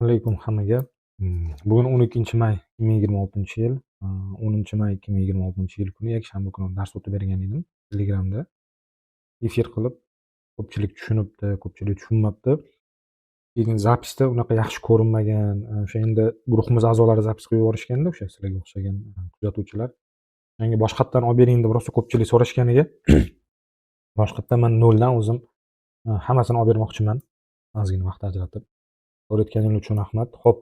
Alaykum hammaga. Bugun 12 may 2026-yil, 10 may 2026-yil kuni yakshanba kuni dars o'tib bergan edim Telegramda. Efir qilib, ko'pchilik tushunibdi, ko'pchilik tushunmabdi. Keyin zapisda unaqa yaxshi ko'rinmagan, o'sha endi guruhimiz a'zolari zapis qo'yib yuborishganda o'sha sizlarga o'xshagan kuzatuvchilar. Menga boshqatdan olib bering deb rosa ko'pchilik so'rashganiga boshqatdan man noldan o'zim hammasini olib bermoqchiman, ozgina vaqt ajratib. O'rgatganingiz uchun rahmat. Xo'p,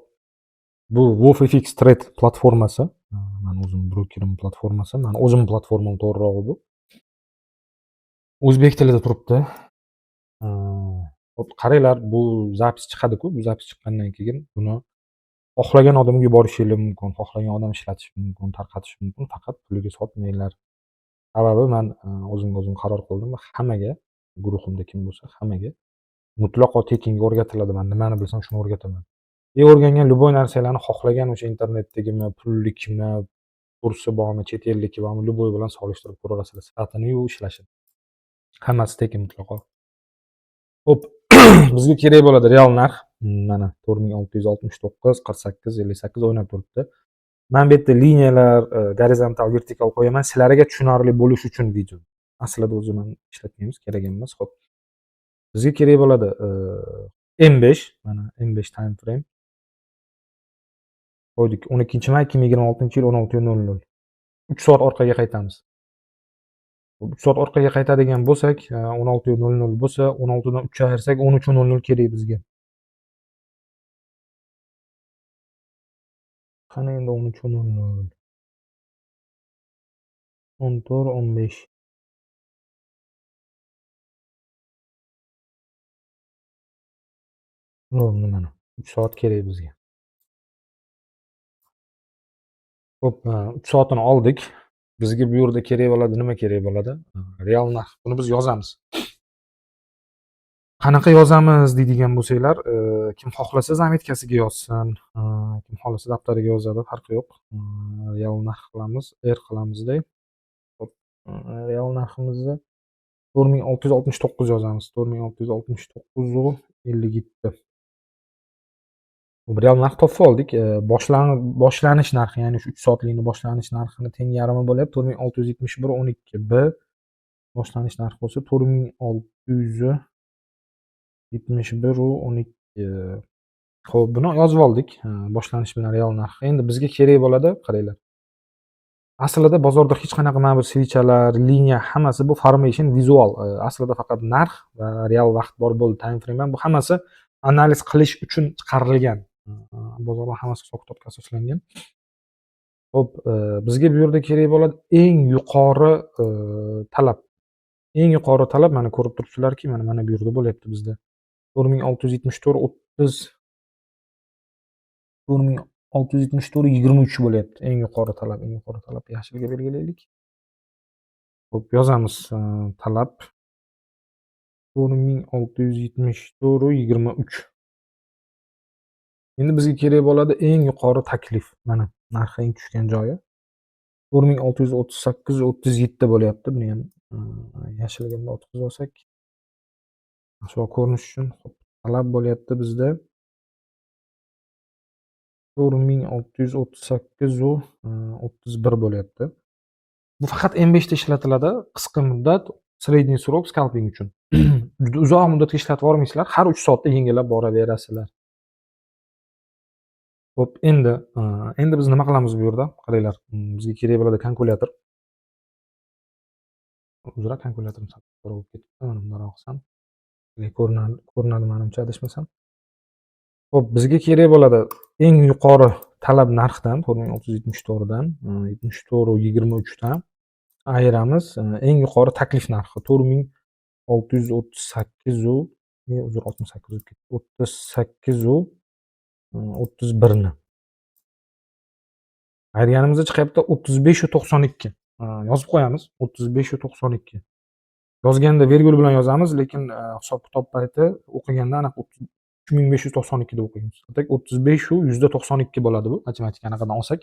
bu WolfFX Trade platformasi, mani o'zim brokerim platformasi, mani o'zim platformam to'g'rirog'i bu. O'zbek tilida turibdi. Xo'p, qaranglar, bu zapis chiqadi-ku, bu zapis chiqqandan keyin buni xohlagan odamga yuborishingiz mumkin, xohlagan odam ishlatishi mumkin, tarqatishi mumkin, faqat puliga sotmanglar. Sababi men o'zimga o'zim qaror qildim va hammaga, guruhimda kim bo'lsa hammaga mutlaqo tekinga o'rgatiladi. Men nimani bilsam shuni o'rgataman. O'rgangan любой narsalarni xohlagan o'sha internetdagimi, pullikmi, kursi bormi, chet ellikmi bormi, любой bilan solishtirib ko'raverasizlar. Sifatini-yu ishlashini. Hammasi tekin mutlaqo. Xo'p, bizga kerak bo'ladi real narx. Mana 4669, 48, 58 o'ynab turibdi. Men bu yerda liniyalar, gorizontal, vertikal qo'yaman, sizlarga tushunarli bo'lishi uchun video. Aslida o'zi men ishlatmaymiz, kerak emas. Xo'p. Bizga kerak bo'ladi M5, mana M5 time frame. Qo'ydik 12-may 2026-yil 16:00. 3 soat orqaga qaytamiz. 3 soat orqaga qaytadigan bo'lsak, 16:00 bo'lsa, 16dan 3 ayirsak 13:00 kerak bizga. Qani endi 13:00. 14, 15. Rovno mana 3 soat kerak bizga. Xo'p, 3 soatini oldik. Bizga bu yerda kerak bo'ladi, nima kerak bo'ladi? Real narx. Buni biz yozamiz. Qanaqa yozamiz deydigan bo'lsanglar, kim xohlasa zametkasiga yozsin, kim xohlasa daftariga yozadi, farqi yo'q. Real narx qilamiz, R qilamizda. Xo'p, real narximizni 4669 yozamiz. 4669 57. Real narx topib oldik. Boshlanish narxi, ya'ni shu 3 soatlikni boshlanish narxini teng yarmi bo'lyapti 4671 12. B boshlanish narxi bo'lsa 4671 12. Xo'p, buni yozib oldik. Boshlanish bilan real narxi. Endi bizga kerak bo'ladi, qaranglar. Aslida bozorda hech qanaqa mana bu svichalar, liniya hammasi bu formation vizual. Aslida faqat narx va real vaqt bor bo'ldi, time frame ham bu hammasi analiz qilish uchun chiqarilgan. Bozorda hammasi hisob-kitobga asoslangan. Xo'p, bizga bu yerda kerak bo'ladi eng yuqori talab. Eng yuqori talab mana ko'rib turibsizlarki, mana bu yerda bo'lyapti bizda. 4674 30 4674 23 bo'lyapti. Eng yuqori talab, eng yuqori talab yashilga belgilaylik. Xo'p, yozamiz talab 4674 23. Endi bizga kerak bo'ladi eng yuqori taklif. Mana narxi eng tushgan joyi 4638 37 bo'lyapti. Buni ham yashilga o'tkazib olsak, yaxshiroq ko'rinish uchun. Xo'p, talab bo'lyapti bizda 4638 31 bo'lyapti. Bu faqat M5 da ishlatiladi. Qisqa muddat, sredniy срок scalping uchun. Juda uzoq muddatga ishlatib olmaysizlar, har 3 soatda yengillab boraverasizlar. Xo'p, endi biz nima qilamiz bu yerda? Qaranglar, bizga kerak bo'ladi kalkulyator. Uzra kalkulyatorni sotib olib ketibdi. Mana bundoq qilsam, ko'rinadi menimcha, adashmasam. Xo'p, bizga kerak bo'ladi eng yuqori talab narxdan 4674 dan 74 dan ayiramiz. Eng yuqori taklif narxi 4638 38 31 ni. Ayirganimizda chiqyapti 3592. Yozib qo'yamiz 3592. Yozganda virgul bilan yozamiz, lekin hisob-kitob payti o'qiganda aniq 3592 deb o'qiymiz. Demak 35 %92 bo'ladi bu, matematika anaqadan olsak.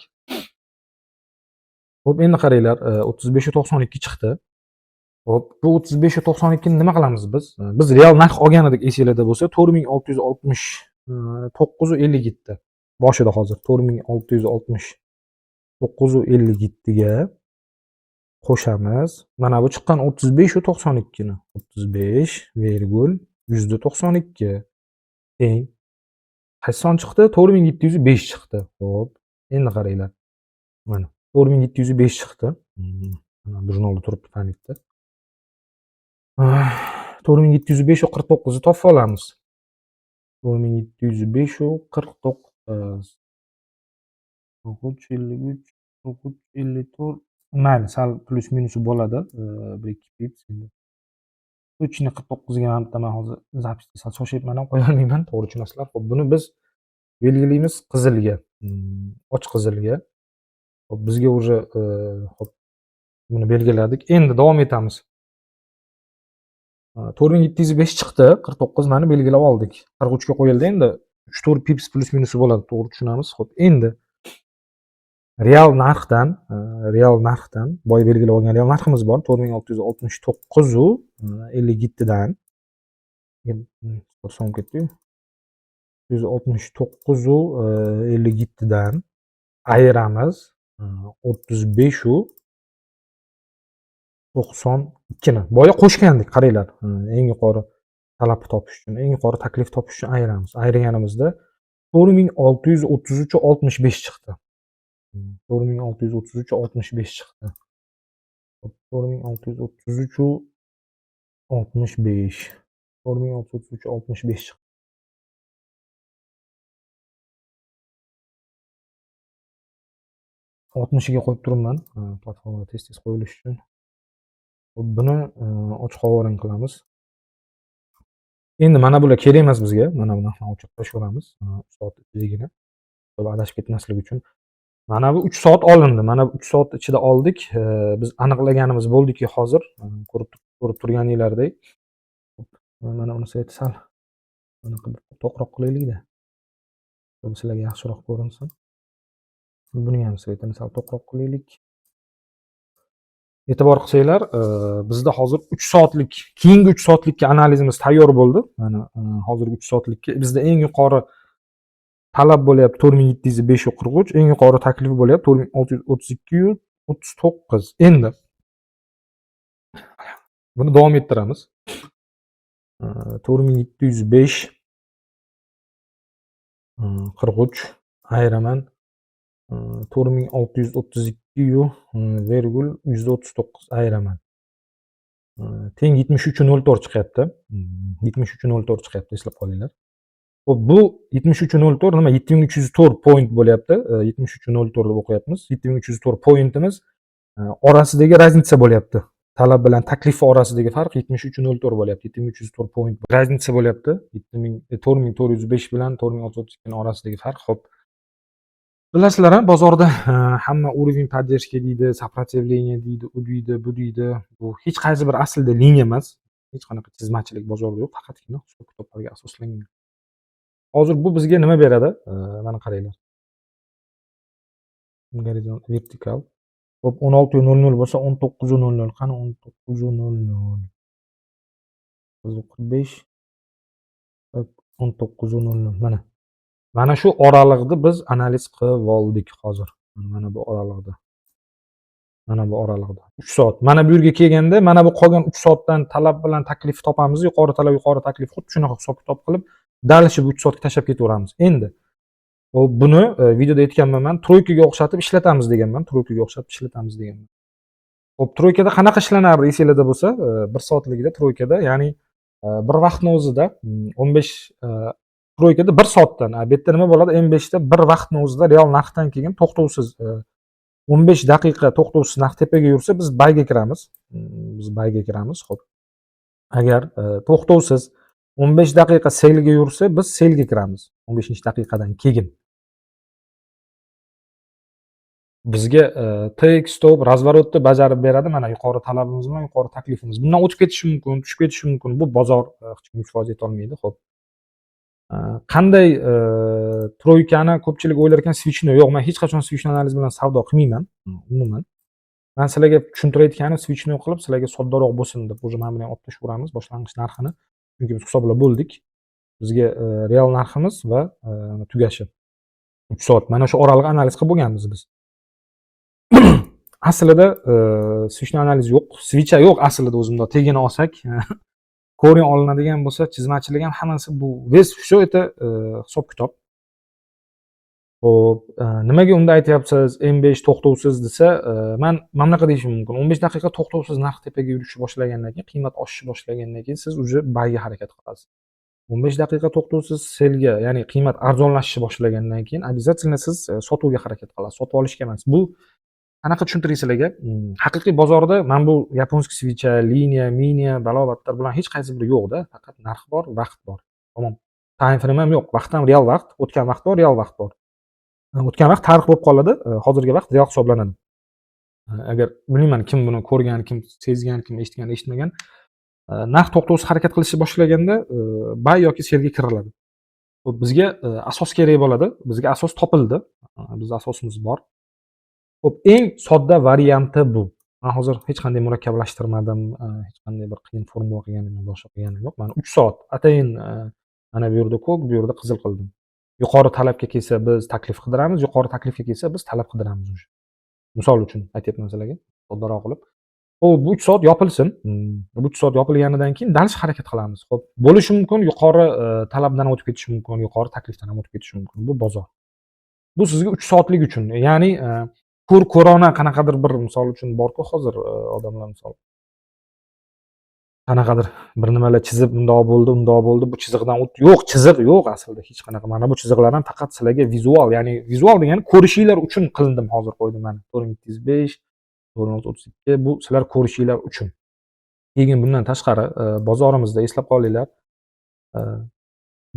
Xo'p, endi qaranglar, 3592 chiqdi. Xo'p, bu 3592 ni nima qilamiz biz? Biz real narx olgan edik, esingizda bo'lsa, 4660 950 boshida hozir 4669 ga qo'shamiz. Mana bu chiqqan 35 u 92 ni. 35,92 teng. Qaysi son chiqdi? 4705 chiqdi. Xo'p, endi qaranglar. Mana 4705 chiqdi. Mana jurnalda turibdi panikda. 4705 u 49 ni topib olamiz. 4705 u 49. 53, 54. Mayli, sal plus minusi bo'ladi. 1-2 pips endi. 3 ni 49 ga ham man hozir zapisga sal shoshyapman ham qo'ya olmayman, to'g'ri tushunasizlar. Xo'p, buni biz belgilaymiz qizilga, och qizilga. Xo'p, bizga уже xo'p, buni belgiladik. Endi davom etamiz. 4705 chiqdi, 49 mani belgilab oldik. 43 ga qo'yildi. Endi 3-4 pips plus minusi bo'ladi, to'g'ri tushunamiz. Xo'p, endi real narxdan boya belgilab olgan real narximiz bor. 4669 u 57 dan so'm ketdi-yu. 169 u 57 dan ayiramiz 35 u 92 ni. Boya qo'shgandik, qaranglar. Eng yuqori talabni topish uchun, eng yuqori taklif topish uchun ayiramiz. Ayirganimizda 4633 u 65 chiqdi. 4633 u 65 chiqdi. 4633 u 65. 4633 u 65 chiqdi. 60 ga qo'yib turibman, platformada tez qo'yilishi uchun. Buni ochiq qoldiring qilamiz. Endi mana bular kerak emas bizga. Mana buni o'chirib tashlaveramiz. 3 soat ichidagina. Adashib ketmaslik uchun. Mana bu 3 soat olindi. Mana bu 3 soat ichida oldik. Biz aniqlaganimiz bo'ldiki hozir ko'rib turganinglardek. Mana bunisi sal bunaqa to'qroq qilaylik-da. Sizlarga yaxshiroq ko'rinsin. Buni ham svetini sal to'qroq qilaylik. E'tibor qilsanglar, bizda hozir 3 soatlik, keyingi 3 soatlikka analizimiz tayyor bo'ldi. Mana hozirgi 3 soatlikka bizda eng yuqori talab bo'lyapti 4705 u 43, eng yuqori taklifi bo'lyapti 4632 u 39. Endi buni davom ettiramiz. 4705 43 ayiraman 4632 u virgul %39 ayiraman. Teng 73.04 chiqyapti. 73.04 chiqyapti, eslab qolinglar. Xo'p, bu 73.04 nima? 7304 point bo'lyapti. 73.04 deb o'qiyapmiz. 7304 pointimiz orasidagi raznica bo'lyapti. Talab bilan taklif orasidagi farq 73.04 bo'lyapti. 7304 point raznica bo'lyapti. 4405 bilan 4632 ning orasidagi farq. Xo'p. Bilasizlar, bozorda hamma уровень поддержки deydi, сопротивление deydi, u deydi, bu deydi. Bu hech qaysi bir aslida liniya emas. Hech qanaqa chizmachilik bozorda yo'q, faqatgina hisob-kitoblarga asoslangan. Hozir bu bizga nima beradi? Mana qaranglar. Horizontal, vertikal. Xo'p, 16:00 bo'lsa 19:00. Qani 19:00. 45 19:00. Mana. Mana shu oralig'ni biz analiz qilib oldik hozir. Mana bu oralig'da. Mana bu oralig'da. 3 soat. Mana bu yerga kelganda, mana bu qolgan 3 soatdan talab bilan taklif topamiz. Yuqori talab, yuqori taklif, xuddi shunaqa hisob-kitob qilib, dalishi bu 3 soatga tashlab ketaveramiz. Endi buni videoda aytganman men, troykaga o'xshatib ishlatamiz deganman. Troykaga o'xshatib ishlatamiz deganman. Xo'p, troykada qanaqa ishlanardi esingizda bo'lsa, 1 soatligida troykada, ya'ni bir vaqtning o'zida 15 troykada 1 soatdan, bu yerda nima bo'ladi? M5 da bir vaqtning o'zida real narxdan keyin to'xtovsiz 15 daqiqa to'xtovsiz narx tepaga yursa, biz bayga kiramiz. Xo'p. Agar to'xtovsiz 15 daqiqa selga yursa, biz selga kiramiz 15-daqiqadan keyin. Bizga take stop razворotni bajarib beradi. Mana yuqori talabimiz bilan yuqori taklifimiz. Bundan o'tib ketishi mumkin, tushib ketishi mumkin. Bu bozor hech kim ifoda eta olmaydi. Xo'p. Qanday troykani ko'pchilik o'ylar ekan, switchni. Yo'q, men hech qachon switch analiz bilan savdo qilmayman, umuman. Men sizlarga tushuntirayotganim switchni qilib, sizlarga soddaroq bo'lsin deb, o'zi mana buni ham olib tashlaveramiz boshlang'ich narxini. Chunki biz hisoblab bo'ldik. Bizga real narximiz va tugashi 3 soat. Mana shu oraliq analiz qilib bo'lganmiz biz. Aslida switchni analiz yo'q, switcha yo'q aslida o'zimda tegini olsak, ko'rin olinadigan bo'lsa, chizmachilik ham hammasi bu весь всё это hisob-kitob. Xo'p, nimaga unda aytyapsiz M5 to'xtovsiz desa, man mana bunaqa deyishim mumkin. 15 daqiqa to'xtovsiz narx tepaga yurishni boshlagandan keyin, qiymat oshishni boshlagandan keyin siz уже buyga harakat qilasiz. 15 daqiqa to'xtovsiz selga, ya'ni qiymat arzonlashishni boshlagandan keyin обязательно siz sotuvga harakat qilasiz, sotib olishga emas. Bu qanaqa tushuntiray sizlarga? Haqiqiy bozorda mana bu yaponskiy switcha, liniya, miniya, balobatlar bilan hech qaysi biri yo'q-da. Faqat narx bor, vaqt bor. Tamom. Time frame ham yo'q. Vaqt ham real vaqt, o'tgan vaqt bor, real vaqt bor. O'tgan vaqt tarix bo'lib qoladi, hozirgi vaqt real hisoblanadi. Agar bilmayman kim buni ko'rgan, kim sezgan, kim eshitgan, eshitmagan. Narx to'xtovsiz harakat qilishni boshlaganda buy yoki sellga kiriladi. Xo'p, bizga asos kerak bo'ladi. Bizga asos topildi. Bizda asosimiz bor. Xo'p, eng sodda varianti bu. Men hozir hech qanday murakkablashtirmadim, hech qanday bir qiyin formula qilganim yo'q, boshqa qilganim yo'q. Mana 3 soat atayin mana bu yerda ko'k, bu yerda qizil qildim. Yuqori talabga kelsa biz taklif qidiramiz, yuqori taklifga kelsa biz talab qidiramiz o'sha. Misol uchun aytyapman sizlarga, soddaroq qilib. Xo'p, bu 3 soat yopilsin. Bu 3 soat yopilganidan keyin dalish harakat qilamiz. Xo'p, bo'lishi mumkin, yuqori talabdan o'tib ketishi mumkin, yuqori taklifdan ham o'tib ketishi mumkin. Bu bozor. Bu sizga 3 soatlik uchun. Ya'ni ko'rona qanaqadir bir misol uchun bor-ku hozir odamlar misol qanaqadir bir nimalar chizib undoq bo'ldi, bu chiziqdan yo'q, chiziq yo'q aslida hech qanaqa. Mana bu chiziqlar ham faqat sizlarga vizual, ya'ni vizual degani ko'rishinglar uchun qilindim hozir qo'ydim mana. 4.5, 4.32 bu sizlar ko'rishinglar uchun. Keyin bundan tashqari bozorimizda eslab qolinglar,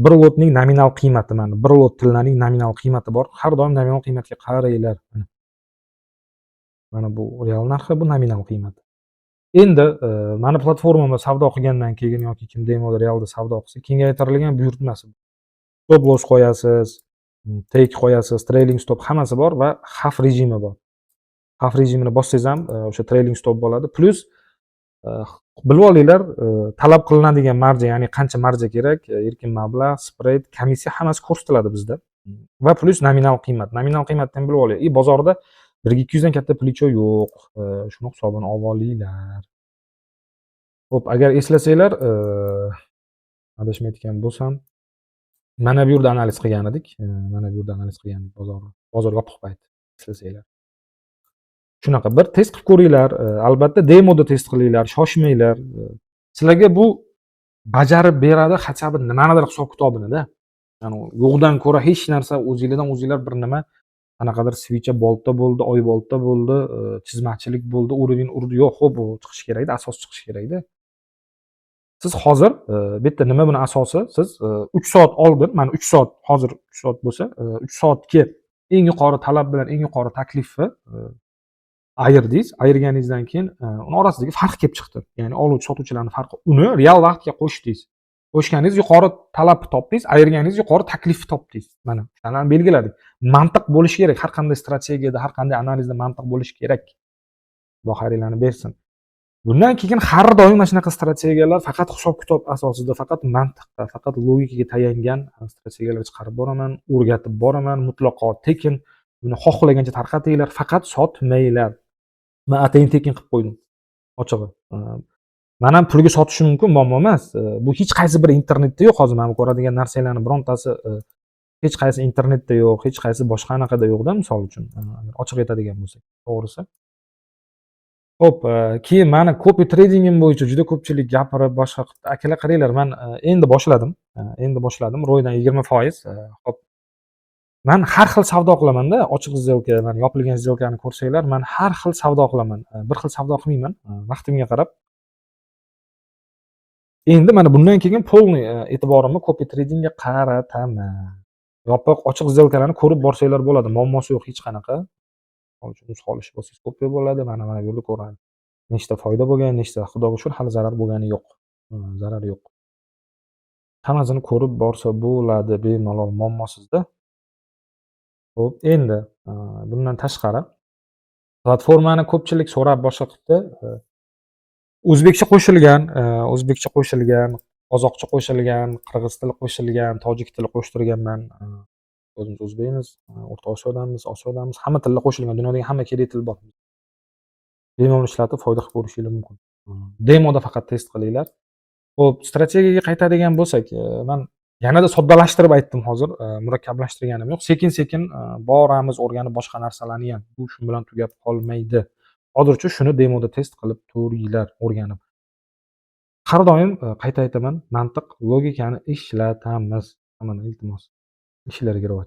bir lotning nominal qiymati mana, bir lot tillarning nominal qiymati bor. Har doim nominal qiymatga qaranglar. Mana bu real narxi, bu nominal qiymati. Endi mana platformada savdo qilgandan keyin yoki kim demoda realda savdo qilsa, kengaytirilgan buyurtmasi. Stop loss qo'yasiz, take qo'yasiz, trailing stop hammasi bor va xavf rejimi bor. Xavf rejimini bossangiz ham o'sha trailing stop bo'ladi. Plus bilib olinglar, talab qilinadigan marja, ya'ni qancha marja kerak, erkin mablag', spread, komissiya hammasi ko'rsatiladi bizda. Va plus nominal qiymat. Nominal qiymatni ham bilib oling. Bozorda 1-200 dan katta plicho yo'q. Shuni hisobini olib olinglar. Xo'p, agar eslasanglar, adashmayotgan bo'lsam, mana bu yerda analiz qilgan edik. Mana bu yerda analiz qilgan edik bozor yopiq payti, eslasanglar. Shunaqa bir test qilib ko'ringlar. Albatta demoda test qilinglar, shoshmanglar. Sizlarga bu bajarib beradi, хотя бы nimanidir hisob-kitobini-da. Ya'ni yo'qdan ko'ra hech narsa o'zingizdan o'zinglar bir nima qanaqadir switcha boltda bo'ldi, oy boltda bo'ldi, chizmachilik bo'ldi, urovень urdi. Yo'q, xo'p, bu chiqish kerak-da, asos chiqish kerak-da. Siz hozir bu yerda nima buni asosi? Siz 3 soat oldin, mana 3 soat, hozir 3 soat bo'lsa, 3 soatga eng yuqori talab bilan eng yuqori taklifni ayirdingiz. Ayirganingizdan keyin uni orasidagi farq kelib chiqdi. Ya'ni oluvchi sotuvchilarning farqi. Uni real vaqtga qo'shdingiz. Qo'shganingiz yuqori talabni topdingiz, ayirganingiz yuqori taklifni topdingiz. Mana shuni belgiladik. Mantiq bo'lishi kerak. Har qanday strategiyada, har qanday analizda mantiq bo'lishi kerak. Xudo xayringlarni bersin. Bundan keyin har doim mana shunaqa strategiyalar faqat hisob-kitob asosida, faqat mantiqqa, faqat logikaga tayangan strategiyalar chiqarib boraman, o'rgatib boraman, mutlaqo tekin. Buni xohlagancha tarqatinglar, faqat sotmanglar. Men atayin tekin qilib qo'ydim. Ochig'i. Men ham pulga sotishim mumkin, muammo emas. Bu hech qaysi bir internetda yo'q. Hozir men ko'radigan narsalarning birontasi hech qaysi internetda yo'q, hech qaysi boshqa anaqada yo'q-da, misol uchun. Ochiq aytadigan bo'lsak, to'g'risi. Xo'p, keyin meni copy tradingim bo'yicha juda ko'pchilik gapirib, boshqa akalar qaranglar, men endi boshladim. Ro'ydan 20%. Xo'p. Men har xil savdo qilaman-da, ochiq сделка, mana yopilgan сделкani ko'rsanglar, men har xil savdo qilaman. Bir xil savdo qilmayman, vaqtimga qarab. Endi mana bundan keyin полный e'tiborimni copy tradingga qarataman. Yopiq, ochiq сделкаlarni ko'rib borsanglar bo'ladi, muammosi yo'q hech qanaqa. Misol uchun nusxa olish bo'lsangiz kopiya bo'ladi, mana bu yerda ko'radi. Nechta foyda bo'lgan, nechta xudoga shukr hali zarar bo'lgani yo'q. Zarar yo'q. Hammasini ko'rib borsa bo'ladi, bemalol, muammosizda. Xo'p, endi bundan tashqari platformani ko'pchilik so'rab boshqa qilibdi. O'zbekcha qo'shilgan, qozoqcha qo'shilgan, qirg'iz tili qo'shilgan, tojik tili qo'shtirganman. O'zimiz o'zbekmiz, O'rta Osiyodanmiz, Osiyodamiz. Hamma tillar qo'shilgan. Dunyodagi hamma kerak til bor. Bemalol ishlatib foyda qilib ko'rishinglar mumkin. Demoda faqat test qilinglar. Xo'p, strategiyaga qaytadigan bo'lsak, man yanada soddalashtirib aytdim hozir, murakkablashtirganim yo'q. Sekin-sekin boramiz, o'rganib boshqa narsalarni ham. Bu shu bilan tugab qolmaydi. Hozircha shuni demoda test qilib ko'ringlar, o'rganib. Har doim qayta aytaman, mantiq, logikani ishlatamiz. Hammadan iltimos, ishlarga rivoj.